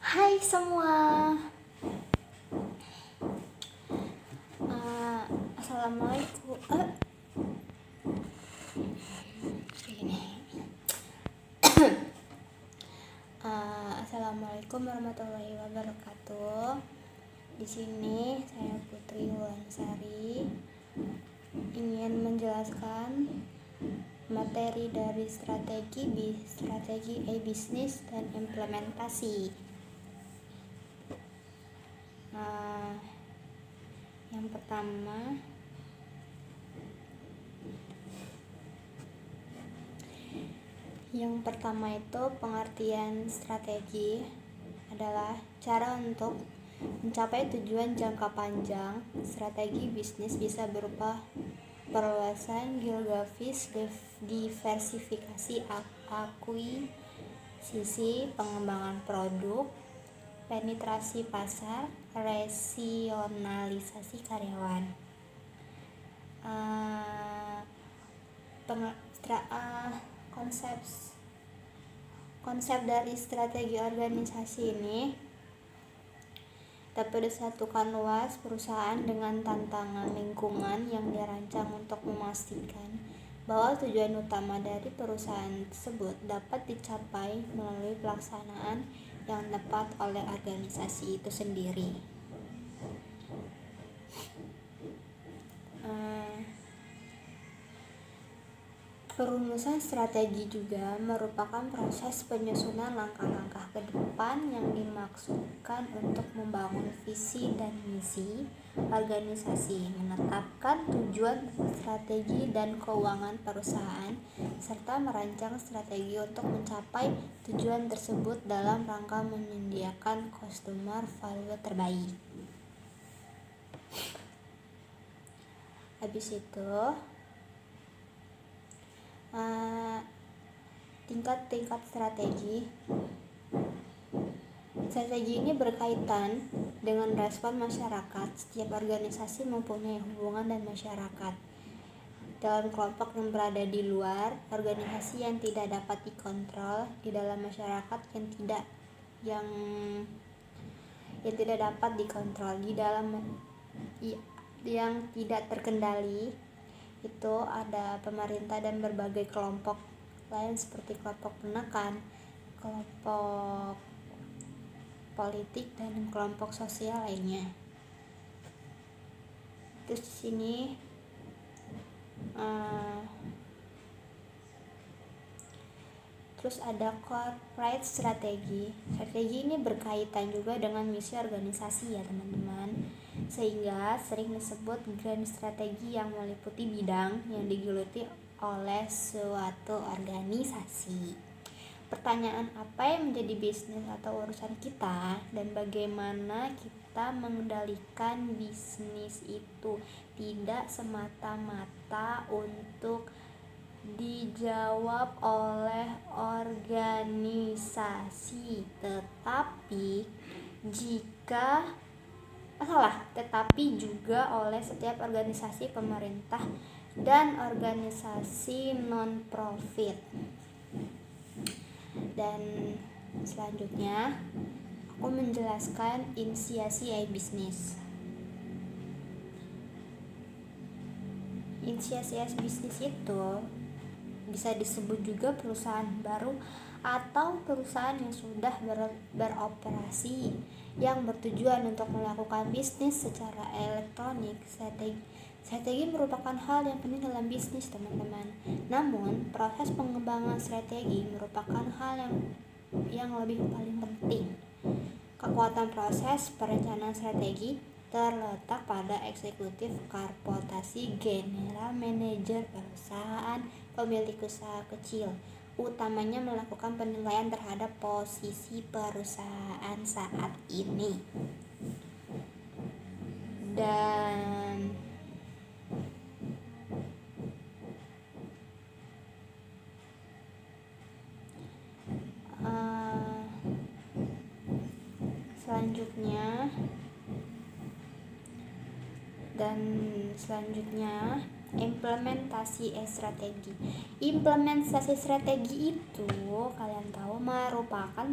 Hai semua. Assalamualaikum. Assalamualaikum warahmatullahi wabarakatuh. Di sini saya Putri Wulandari ingin menjelaskan materi dari strategi e-bisnis dan implementasi. Yang pertama itu pengertian strategi adalah cara untuk mencapai tujuan jangka panjang. Strategi bisnis bisa berupa perluasan geografis, diversifikasi akuisisi, pengembangan produk, penetrasi pasar, rasionalisasi karyawan. Konsep dari strategi organisasi ini dapat disatukan luas perusahaan dengan tantangan lingkungan yang dirancang untuk memastikan bahwa tujuan utama dari perusahaan tersebut dapat dicapai melalui pelaksanaan yang tepat oleh organisasi itu sendiri. Perumusan strategi juga merupakan proses penyusunan langkah-langkah ke depan yang dimaksudkan untuk membangun visi dan misi organisasi, menetapkan tujuan, strategi dan keuangan perusahaan, serta merancang strategi untuk mencapai tujuan tersebut dalam rangka menyediakan customer value terbaik. Habis itu tingkat strategi ini berkaitan dengan respon masyarakat. Setiap organisasi mempunyai hubungan dan masyarakat dalam kelompok yang berada di luar organisasi yang tidak dapat dikontrol, di dalam masyarakat yang tidak dapat dikontrol, di dalam yang tidak terkendali. Itu ada pemerintah dan berbagai kelompok lain seperti kelompok penekan, kelompok politik dan kelompok sosial lainnya. Terus di sini terus ada corporate strategi. Strategi ini berkaitan juga dengan misi organisasi ya teman-teman, sehingga sering disebut grand strategi yang meliputi bidang yang digeluti oleh suatu organisasi. Pertanyaan, apa yang menjadi bisnis atau urusan kita dan bagaimana kita mengendalikan bisnis itu tidak semata-mata untuk dijawab oleh organisasi, tetapi juga oleh setiap organisasi pemerintah dan organisasi non-profit. Dan selanjutnya aku menjelaskan inisiasi e-bisnis. Inisiasi e-bisnis itu bisa disebut juga perusahaan baru atau perusahaan yang sudah beroperasi yang bertujuan untuk melakukan bisnis secara elektronik. Strategi merupakan hal yang penting dalam bisnis, teman-teman. Namun, proses pengembangan strategi merupakan hal yang paling penting. Kekuatan proses perencanaan strategi terletak pada eksekutif, korporasi, general manager perusahaan, pemilik usaha kecil, utamanya melakukan penilaian terhadap posisi perusahaan saat ini. Dan selanjutnya Implementasi strategi. Implementasi strategi itu kalian tahu merupakan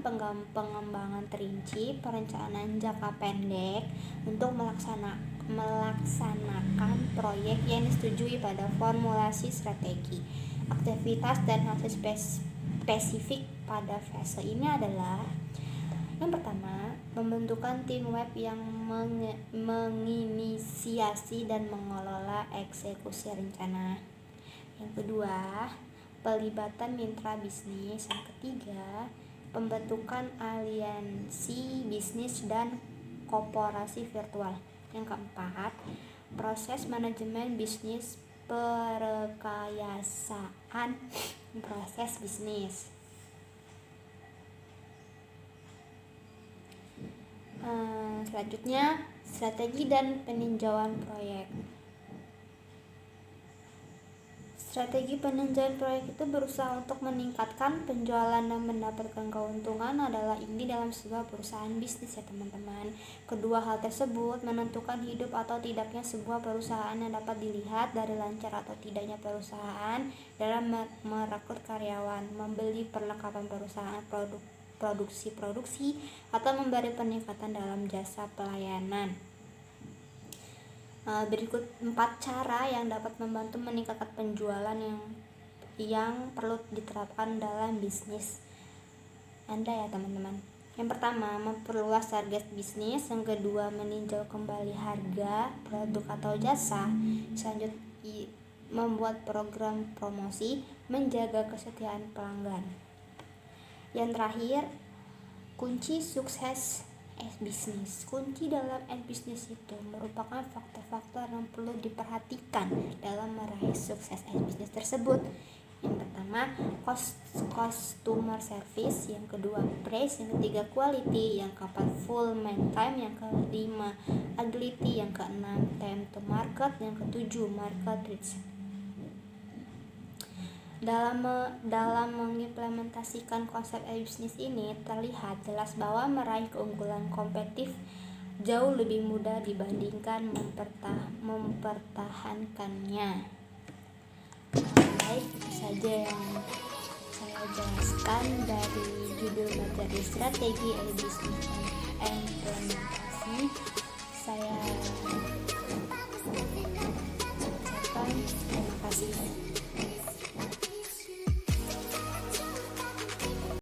pengembangan terinci perencanaan jangka pendek untuk melaksanakan proyek yang disetujui pada formulasi strategi. Aktivitas dan hasil spesifik pada fase ini adalah: yang pertama, pembentukan tim web yang menginisiasi dan mengelola eksekusi rencana. Yang kedua, pelibatan mitra bisnis. Yang ketiga, pembentukan aliansi bisnis dan koperasi virtual. Yang keempat, proses manajemen bisnis, perekayasaan proses bisnis. Selanjutnya, strategi dan peninjauan proyek. Strategi peninjauan proyek itu berusaha untuk meningkatkan penjualan dan mendapatkan keuntungan adalah inti dalam sebuah perusahaan bisnis ya teman-teman. Kedua hal tersebut menentukan hidup atau tidaknya sebuah perusahaan yang dapat dilihat dari lancar atau tidaknya perusahaan dalam merekrut karyawan, membeli perlengkapan perusahaan, produksi atau memberi peningkatan dalam jasa pelayanan. Berikut 4 cara yang dapat membantu meningkatkan penjualan yang perlu diterapkan dalam bisnis Anda ya teman-teman. Yang pertama, memperluas target bisnis. Yang kedua, meninjau kembali harga produk atau jasa. Selanjutnya, membuat program promosi, menjaga kesetiaan pelanggan. Yang terakhir, kunci sukses bisnis. Kunci dalam bisnis itu merupakan faktor-faktor yang perlu diperhatikan dalam meraih sukses bisnis tersebut. Yang pertama, customer service. Yang kedua, price. Yang ketiga, quality. Yang keempat, full man time. Yang kelima, agility. Yang keenam, time to market. Yang ketujuh, market reach. Dalam mengimplementasikan konsep bisnis ini terlihat jelas bahwa meraih keunggulan kompetitif jauh lebih mudah dibandingkan mempertahankannya. Baik, itu saja yang saya jelaskan dari judul materi strategi bisnis dan implementasi. Saya ucapkan terima kasih.